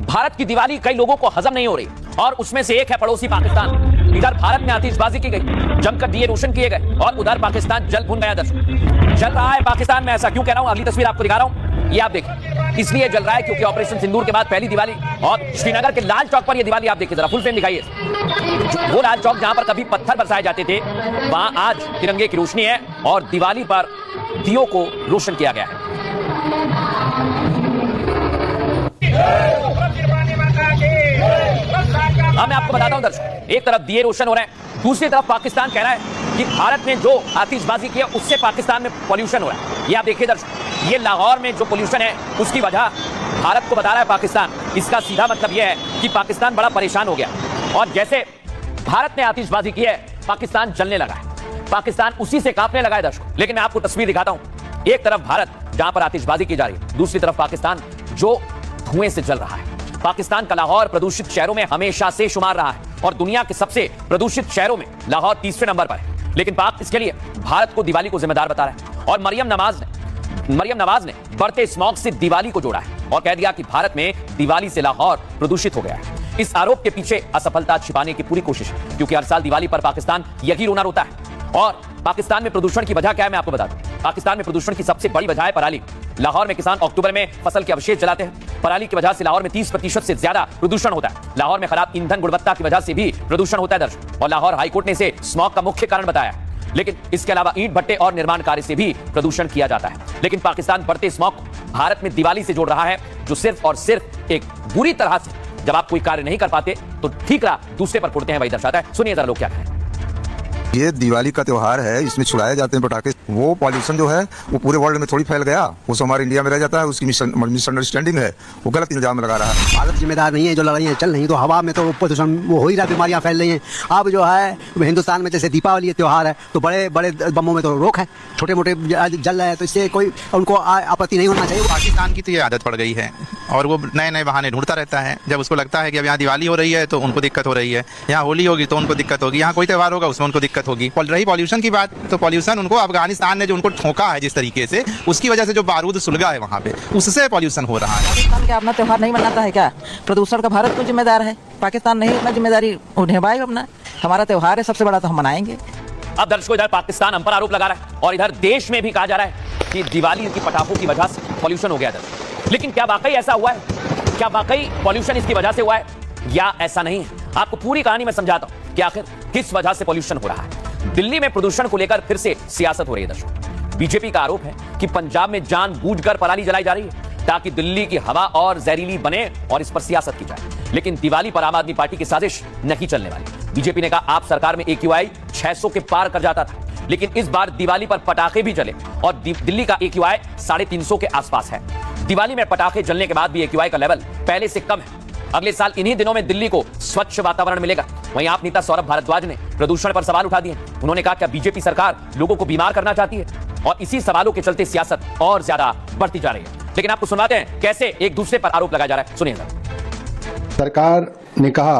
भारत की दिवाली कई लोगों को हजम नहीं हो रही और उसमें से एक है पड़ोसी पाकिस्तान। इधर भारत में आतिशबाजी की गई, जमकर दिए रोशन किए गए और उधर पाकिस्तान जल भुन गया। दर्शक, जल रहा है पाकिस्तान में। ऐसा क्यों कह रहा हूं, अगली तस्वीर आपको दिखा रहा हूं, ये आप देखिए। इसलिए जल रहा है क्योंकि ऑपरेशन सिंदूर के बाद पहली दिवाली और श्रीनगर के लाल चौक पर यह दिवाली आप देखिए, जरा फुल फ्रेम दिखाइए। वो लाल चौक जहां पर कभी पत्थर बरसाए जाते थे, वहां आज तिरंगे की रोशनी है और दिवाली पर दियों को रोशन किया गया है। मैं आपको बताता हूं दर्शक, एक तरफ दिए रोशन हो रहे हैं, दूसरी तरफ पाकिस्तान कह रहा है कि भारत ने जो आतिशबाजी की है उससे पाकिस्तान में पॉल्यूशन हो रहा है। ये आप देखिए दर्शक, ये लाहौर में जो पॉल्यूशन है उसकी वजह भारत को बता रहा है पाकिस्तान। इसका सीधा मतलब यह है कि पाकिस्तान बड़ा परेशान हो गया और जैसे भारत ने आतिशबाजी की है पाकिस्तान जलने लगा है, पाकिस्तान उसी से कांपने लगा है दर्शक। लेकिन मैं आपको तस्वीर दिखाता हूं, एक तरफ भारत जहां पर आतिशबाजी की जा रही है, दूसरी तरफ पाकिस्तान जो धुएं से जल रहा है। पाकिस्तान का लाहौर प्रदूषित शहरों में हमेशा से शुमार रहा है और दुनिया के सबसे प्रदूषित शहरों में लाहौर तीसरे नंबर पर है। लेकिन पाक इसके लिए भारत को दिवाली को जिम्मेदार बता रहा है और मरियम नवाज ने बढ़ते स्मॉग से दिवाली को जोड़ा है और कह दिया कि भारत में दिवाली से लाहौर प्रदूषित हो गया है। इस आरोप के पीछे असफलता छिपाने की पूरी कोशिश है, क्योंकि हर साल दिवाली पर पाकिस्तान यही रोना रोता है। और पाकिस्तान में प्रदूषण की वजह क्या है मैं आपको बता दूं। पाकिस्तान में प्रदूषण की सबसे बड़ी वजह है पराली। लाहौर में किसान अक्टूबर में फसल के अवशेष जलाते हैं। पराली की वजह से लाहौर में 30% से ज्यादा प्रदूषण होता है। लाहौर में खराब ईंधन गुणवत्ता की वजह से भी प्रदूषण होता है दर्शक, और लाहौर हाईकोर्ट ने इसे स्मॉग का मुख्य कारण बताया है। लेकिन इसके अलावा ईंट भट्टे और निर्माण कार्य से भी प्रदूषण किया जाता है। लेकिन पाकिस्तान बढ़ते स्मॉग को भारत में दिवाली से जोड़ रहा है, जो सिर्फ और सिर्फ एक बुरी तरह से जब आप कोई कार्य नहीं कर पाते तो ठीक रहा दूसरे पर फोड़ते हैं वही दर्शाता है। सुनिए जरा लोग क्या कहें। ये दिवाली का त्योहार है, इसमें छुड़ाए जाते हैं पटाखे। वो पॉल्यूशन जो है वो पूरे वर्ल्ड में थोड़ी फैल गया, वो हमारे इंडिया में रह जाता है। उसकी मिसअंडरस्टैंडिंग है, वो गलत इल्जाम लगा रहा है। भारत जिम्मेदार नहीं है, जो लड़ाइयाँ चल रही तो हवा में तो प्रदूषण वो हो ही रहा, बीमारियाँ फैल रही हैं। अब जो है हिंदुस्तान में जैसे दीपावली त्योहार है तो बड़े बड़े बमों में तो रोक है, छोटे मोटे जल रहे हैं तो इससे कोई उनको आपत्ति नहीं होना चाहिए। पाकिस्तान की तो ये आदत पड़ गई है और वो नए नए बहाने ढूंढता रहता है। जब उसको लगता है कि अब यहाँ दिवाली हो रही है तो उनको दिक्कत हो रही है, यहाँ होली होगी तो उनको दिक्कत होगी, यहाँ कोई त्यौहार होगा उसमें उनको दिक्कत होगी। रही पॉल्यूशन की बात, तो पॉल्यूशन उनको अफगानिस्तान ने जो उनको ठोका है जिस तरीके से, उसकी वजह से जो बारूद सुलगा है वहाँ पे, उससे पॉल्यूशन हो रहा है। पाकिस्तान क्या अपना त्यौहार नहीं मनाता है क्या? प्रदूषण का भारत को जिम्मेदार है, पाकिस्तान नहीं अपना जिम्मेदारी निभाए अपना। हमारा त्यौहार है सबसे बड़ा, तो हम मनाएंगे। अब दर्शकों, इधर पाकिस्तान हम पर आरोप लगा रहा है और इधर देश में भी कहा जा रहा है कि दिवाली की पटाखों की वजह से पॉल्यूशन हो गया दर्शक। लेकिन क्या वाकई ऐसा हुआ है? क्या वाकई पॉल्यूशन इसकी वजह से हुआ है या ऐसा नहीं है? आपको पूरी कहानी में समझाता हूं कि आखिर किस वजह से पॉल्यूशन हो रहा है। दिल्ली में प्रदूषण को लेकर फिर से सियासत हो रही है दर्शक। बीजेपी का आरोप है कि पंजाब में जानबूझकर पराली जलाई जा रही है ताकि दिल्ली की हवा और जहरीली बने और इस पर सियासत की जाए। लेकिन दिवाली पर आम आदमी पार्टी की साजिश नहीं चलने वाली। बीजेपी ने कहा आप सरकार में AQI 600 के पार कर जाता था, लेकिन इस बार दिवाली पर पटाखे भी जले और दिल्ली का AQI 350 के आसपास है। दिवाली में पटाखे जलने के बाद भी AQI का लेवल पहले से कम है। अगले साल इन्हीं दिनों में दिल्ली को स्वच्छ वातावरण मिलेगा। वहीं आप नेता सौरभ भारद्वाज ने प्रदूषण पर सवाल उठा दिए। उन्होंने कहा क्या बीजेपी सरकार लोगों को बीमार करना चाहती है, और इसी सवालों के चलते सियासत और ज्यादा बढ़ती जा रही है। लेकिन आपको सुनाते हैं कैसे एक दूसरे पर आरोप लगाया जा रहा है, सुनिए। सरकार ने कहा